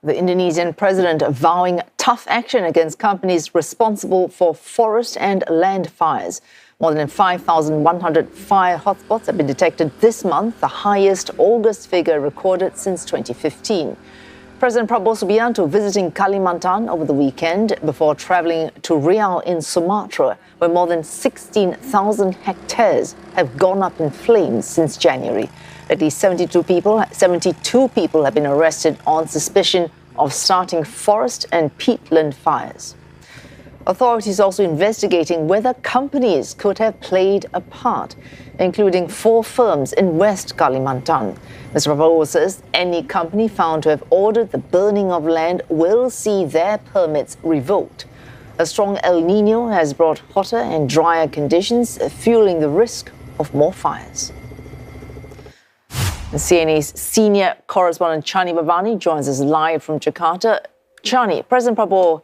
The Indonesian president vowing tough action against companies responsible for forest and land fires. More than 5,100 fire hotspots have been detected this month, the highest August figure recorded since 2015. President Prabowo Subianto visiting Kalimantan over the weekend before travelling to Riau in Sumatra, where more than 16,000 hectares have gone up in flames since January. At least 72 people have been arrested on suspicion of starting forest and peatland fires. Authorities also investigating whether companies could have played a part, including 4 firms in West Kalimantan. Mr. Prabowo says any company found to have ordered the burning of land will see their permits revoked. A strong El Nino has brought hotter and drier conditions, fueling the risk of more fires. CNA's senior correspondent Chandni Vatvani joins us live from Jakarta. Chandni, President Prabowo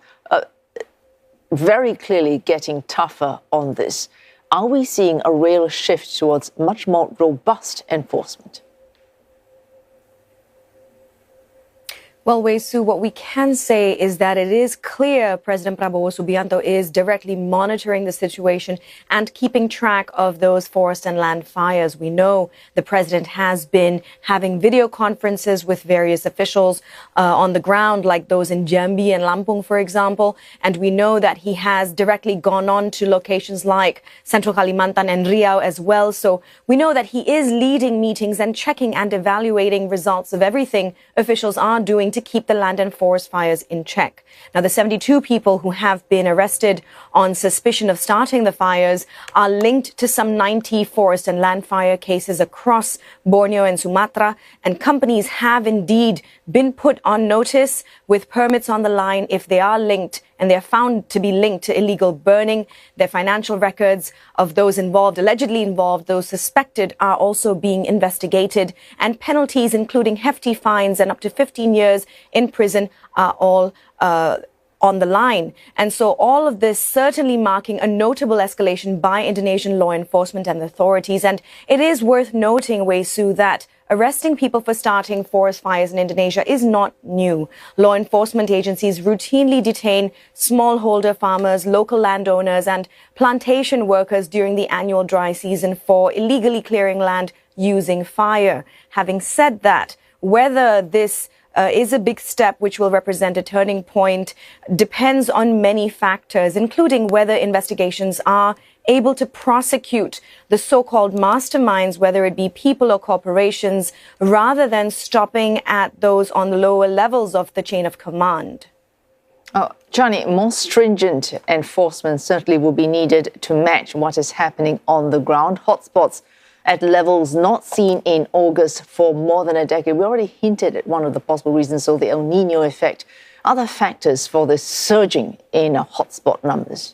very clearly getting tougher on this. Are we seeing a real shift towards much more robust enforcement? Well, Wei Su, what we can say is that it is clear President Prabowo Subianto is directly monitoring the situation and keeping track of those forest and land fires. We know the president has been having video conferences with various officials on the ground, like those in Jambi and Lampung, for example. And we know that he has directly gone on to locations like Central Kalimantan and Riau as well. So we know that he is leading meetings and checking and evaluating results of everything officials are doing to keep the land and forest fires in check. Now, the 72 people who have been arrested on suspicion of starting the fires are linked to some 90 forest and land fire cases across Borneo and Sumatra, and companies have indeed been put on notice with permits on the line if they are linked and they're found to be linked to illegal burning. Their financial records of those involved, allegedly involved, those suspected, are also being investigated, and penalties, including hefty fines and up to 15 years in prison, are all on the line. And so all of this certainly marking a notable escalation by Indonesian law enforcement and authorities. And it is worth noting, Wei Su, that arresting people for starting forest fires in Indonesia is not new. Law enforcement agencies routinely detain smallholder farmers, local landowners, and plantation workers during the annual dry season for illegally clearing land using fire. Having said that, whether this is a big step which will represent a turning point depends on many factors, including whether investigations are able to prosecute the so-called masterminds, whether it be people or corporations, rather than stopping at those on the lower levels of the chain of command. Chandni, more stringent enforcement certainly will be needed to match what is happening on the ground. Hotspots at levels not seen in August for more than a decade. We already hinted at one of the possible reasons, so the El Nino effect. Other factors for this surging in hotspot numbers?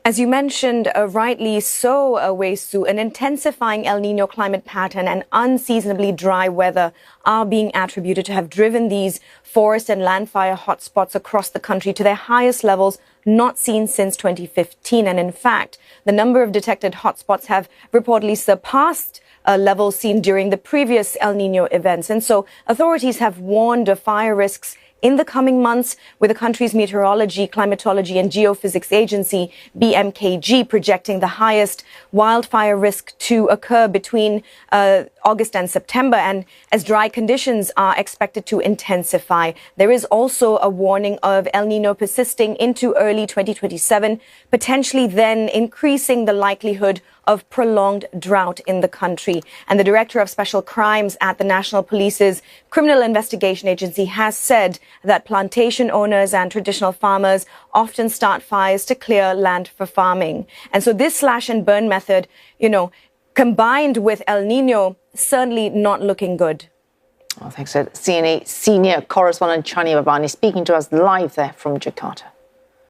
As you mentioned, rightly so, Wei Su, an intensifying El Nino climate pattern and unseasonably dry weather are being attributed to have driven these forest and land fire hotspots across the country to their highest levels not seen since 2015. And in fact, the number of detected hotspots have reportedly surpassed levels seen during the previous El Nino events. And so authorities have warned of fire risks in the coming months, with the country's meteorology, climatology and geophysics agency, BMKG, projecting the highest wildfire risk to occur between August and September, and as dry conditions are expected to intensify. There is also a warning of El Nino persisting into early 2027, potentially then increasing the likelihood of prolonged drought in the country. And the director of special crimes at the National Police's Criminal Investigation Agency has said that plantation owners and traditional farmers often start fires to clear land for farming. And so this slash and burn method, combined with El Nino, certainly not looking good. Well, thanks, CNA senior correspondent Chandni Vatvani speaking to us live there from Jakarta.